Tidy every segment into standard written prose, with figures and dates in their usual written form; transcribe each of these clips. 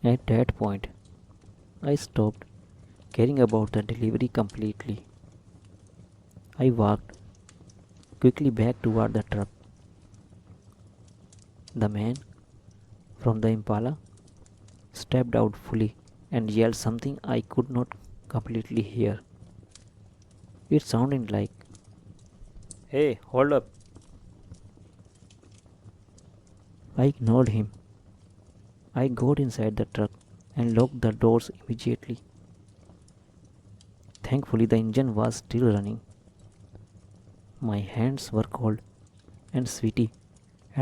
At that point, I stopped caring about the delivery completely. I walked quickly back toward the truck. The man from the Impala stepped out fully and yelled something I could not completely hear. It sounded like, "Hey, hold up." I ignored him. I got inside the truck and locked the doors immediately. Thankfully, the engine was still running. My hands were cold and sweaty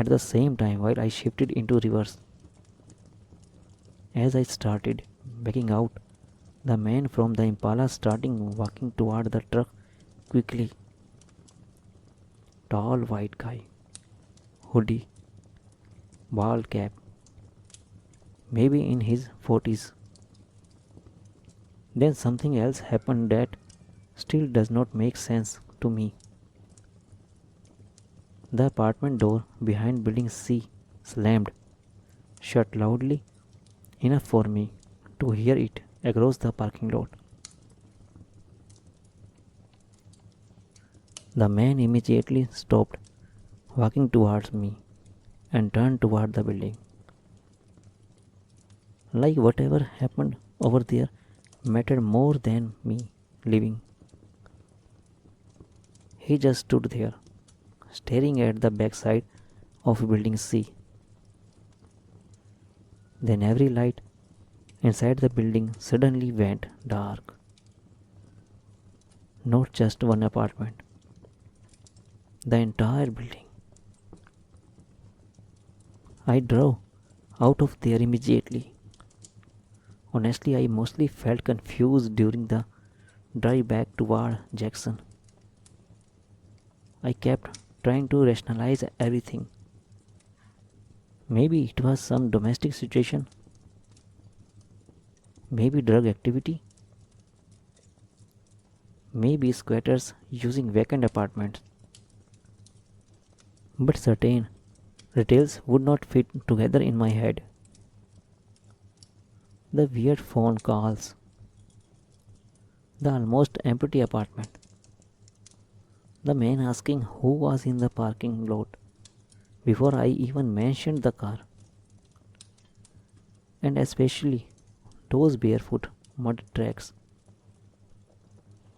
at the same time while I shifted into reverse. As I started backing out, the man from the Impala started walking toward the truck quickly. Tall white guy, hoodie, bald cap, maybe in his 40s. Then something else happened that still does not make sense to me. The apartment door behind building C slammed shut loudly enough for me to hear it across the parking lot. The man immediately stopped walking towards me and turned toward the building. Like whatever happened over there mattered more than me leaving. He just stood there, staring at the backside of building C. Then every light inside the building suddenly went dark. Not just one apartment, the entire building. I drove out of there immediately. Honestly, I mostly felt confused during the drive back toward Jackson. I kept trying to rationalize everything. Maybe it was some domestic situation, maybe drug activity, maybe squatters using vacant apartments. But certain details would not fit together in my head. The weird phone calls, the almost empty apartment, the man asking who was in the parking lot before I even mentioned the car, and especially those barefoot mud tracks.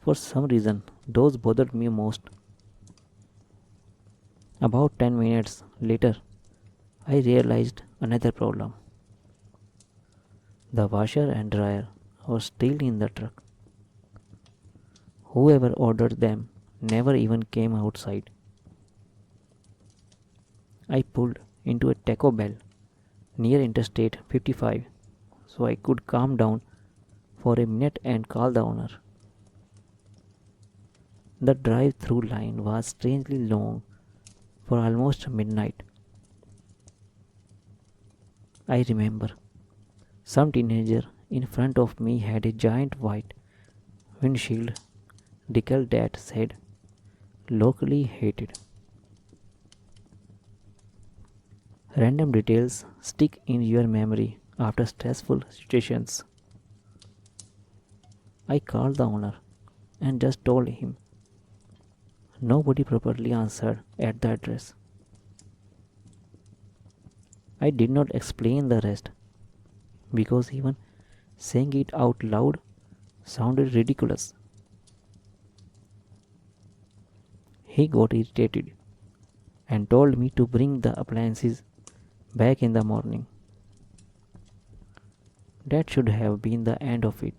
For some reason, those bothered me most. About 10 minutes later, I realized another problem. The washer and dryer were still in the truck. Whoever ordered them never even came outside. I pulled into a Taco Bell near Interstate 55 so I could calm down for a minute and call the owner. The drive through line was strangely long for almost midnight. I remember some teenager in front of me had a giant white windshield decal that said locally hated. Random details stick in your memory after stressful situations. I called the owner and just told him nobody properly answered at the address. I did not explain the rest because even saying it out loud sounded ridiculous. He got irritated and told me to bring the appliances back in the morning. That should have been the end of it.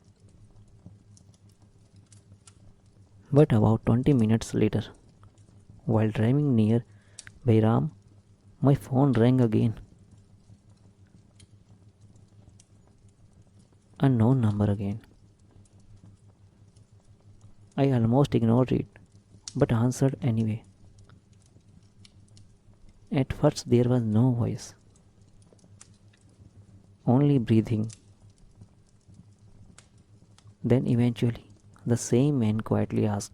But about 20 minutes later, while driving near Bairam, my phone rang again. Unknown number again. I almost ignored it, but answered anyway. At first, there was no voice, only breathing. Then eventually, the same man quietly asked,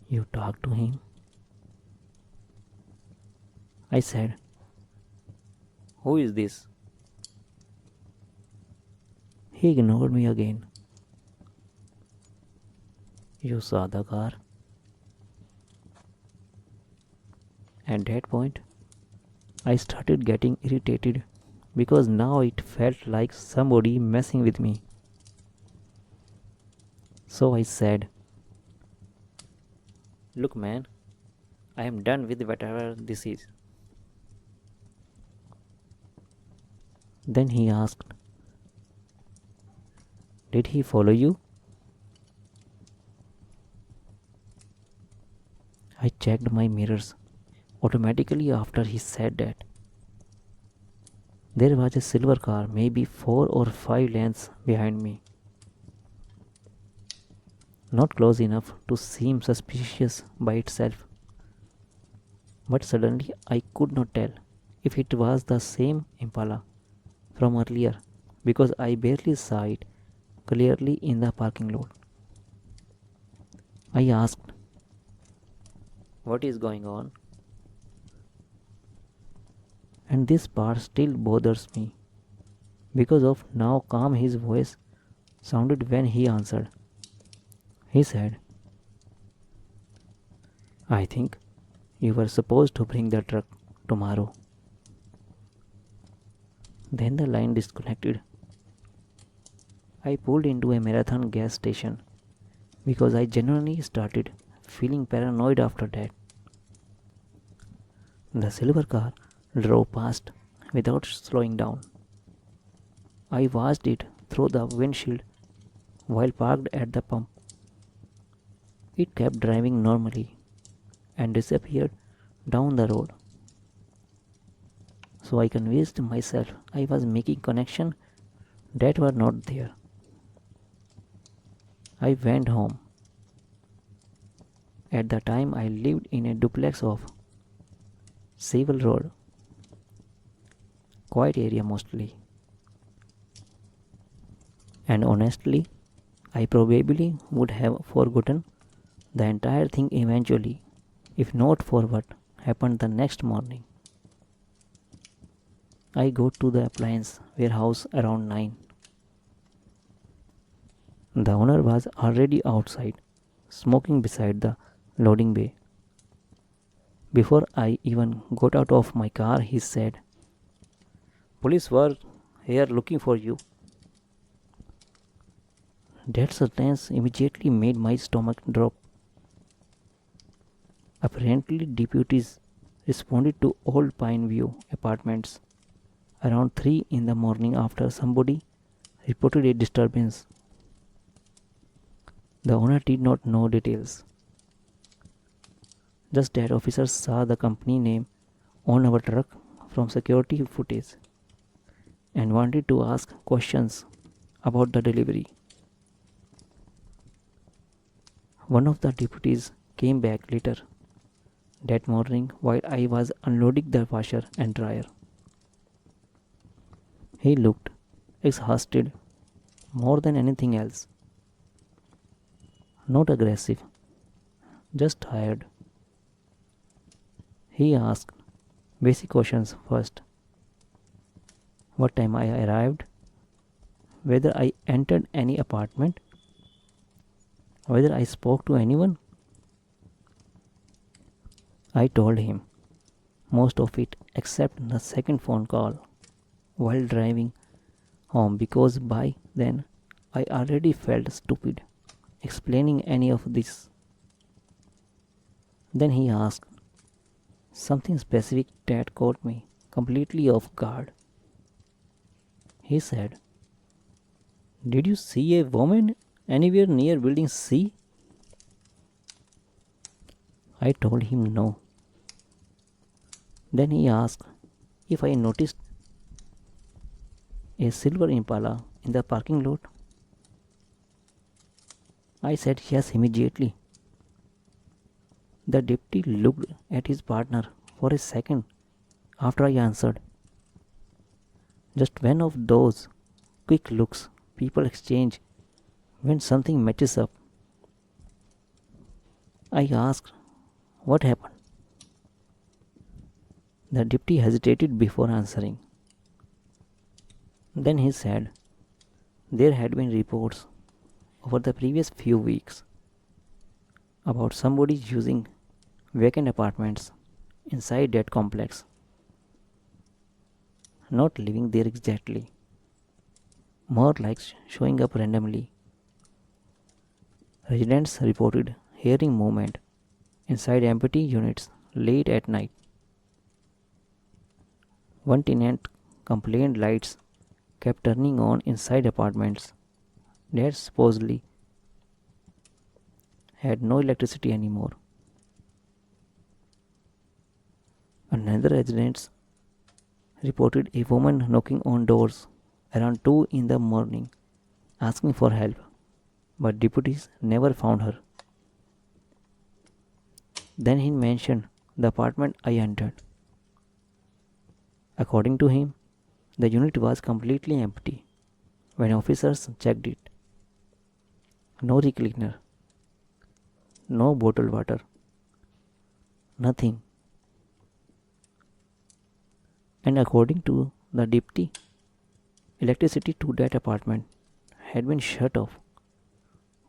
"You talked to him?" I said, "Who is this?" He ignored me again. You saw the car? At that point, I started getting irritated because now it felt like somebody messing with me. So I said, "Look, man, I am done with whatever this is." Then he asked, "Did he follow you?" I checked my mirrors automatically after he said that. There was a silver car, maybe 4 or 5 lanes behind me, not close enough to seem suspicious by itself. But suddenly I could not tell if it was the same Impala from earlier because I barely saw it clearly in the parking lot. I asked, "What is going on?" And this part still bothers me because of how calm his voice sounded when he answered. He said, "I think you were supposed to bring the truck tomorrow." Then the line disconnected. I pulled into a marathon gas station because I genuinely started feeling paranoid after that. The silver car drove past without slowing down. I watched it through the windshield while parked at the pump. It kept driving normally and disappeared down the road. So I convinced myself I was making connections that were not there. I went home. At the time I lived in a duplex of Civil Road, quiet area mostly. And honestly, I probably would have forgotten the entire thing eventually, if not for what happened the next morning. I go to the appliance warehouse around 9. The owner was already outside, smoking beside the loading bay. Before I even got out of my car, he said, "Police were here looking for you." That sentence immediately made my stomach drop. Apparently, deputies responded to Old Pine View apartments around 3 in the morning after somebody reported a disturbance. The owner did not know details, just that officers saw the company name on our truck from security footage and wanted to ask questions about the delivery. One of the deputies came back later that morning while I was unloading the washer and dryer. He looked exhausted more than anything else. Not aggressive, just tired. He asked basic questions first: what time I arrived, whether I entered any apartment, whether I spoke to anyone. I told him most of it except the second phone call while driving home because by then I already felt stupid explaining any of this. Then he asked something specific that caught me completely off guard. He said, "Did you see a woman anywhere near building C?" I told him no. Then he asked if I noticed a silver Impala in the parking lot. I said yes immediately. The deputy looked at his partner for a second after I answered. Just one of those quick looks people exchange when something matches up. I asked what happened. The deputy hesitated before answering. Then he said, There had been reports over the previous few weeks about somebody using vacant apartments inside that complex, not living there exactly, more like showing up randomly. Residents reported hearing movement inside empty units late at night. One tenant complained lights kept turning on inside apartments that supposedly had no electricity anymore. Another resident reported a woman knocking on doors around 2 in the morning asking for help, but deputies never found her. Then he mentioned the apartment I entered. According to him, the unit was completely empty when officers checked it. No recliner, no bottled water, nothing. And according to the deputy, electricity to that apartment had been shut off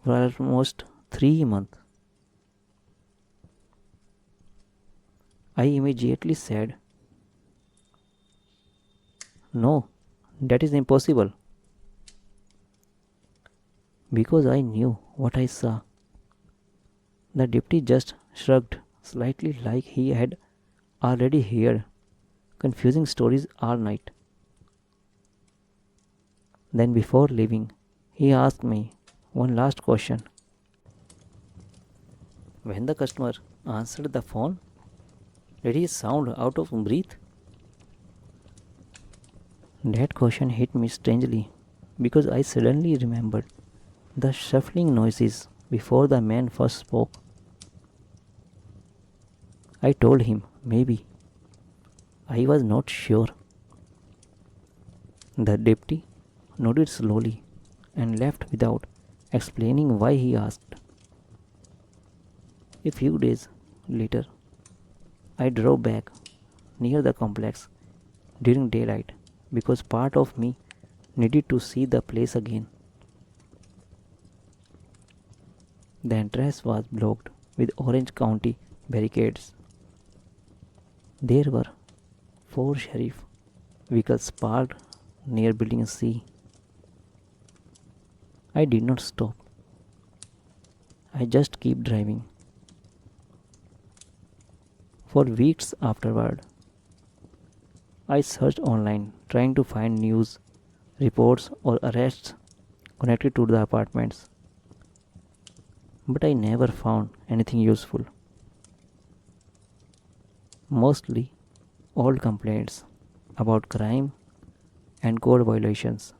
for almost 3 months. I immediately said, "No, that is impossible," because I knew what I saw. The deputy just shrugged slightly like he had already heard confusing stories all night. Then, before leaving, he asked me one last question. When the customer answered the phone, did he sound out of breath? That question hit me strangely because I suddenly remembered the shuffling noises before the man first spoke. I told him maybe. I was not sure. The deputy nodded slowly and left without explaining why he asked. A few days later, I drove back near the complex during daylight because part of me needed to see the place again. The entrance was blocked with Orange County barricades. There were 4 sheriff vehicles parked near Building C. I did not stop. I just kept driving. For weeks afterward, I searched online trying to find news, reports, or arrests connected to the apartments, but I never found anything useful. Mostly old complaints about crime and code violations.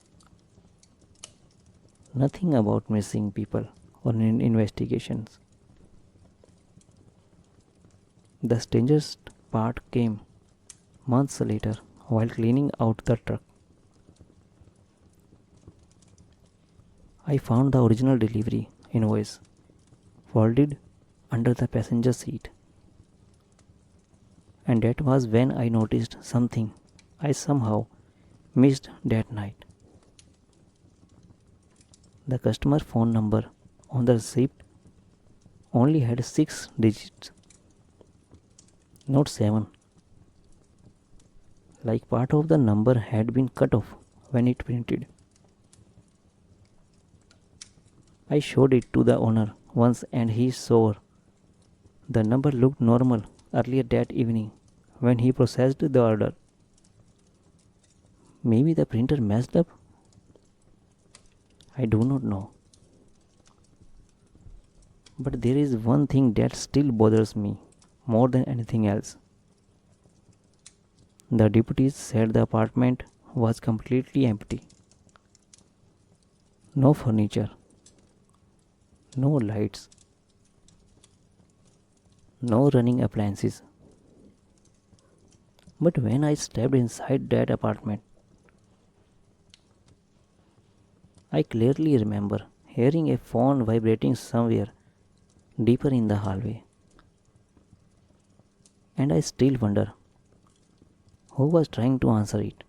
Nothing about missing people or investigations. The strangest part came months later while cleaning out the truck. I found the original delivery invoice folded under the passenger seat. And that was when I noticed something I somehow missed that night. The customer phone number on the receipt only had 6 digits, not 7. Like part of the number had been cut off when it printed. I showed it to the owner once and he saw the number looked normal earlier that evening when he processed the order. Maybe the printer messed up? I do not know. But there is one thing that still bothers me more than anything else. The deputies said the apartment was completely empty. No furniture, no lights, no running appliances. But when I stepped inside that apartment, I clearly remember hearing a phone vibrating somewhere deeper in the hallway. And I still wonder who was trying to answer it.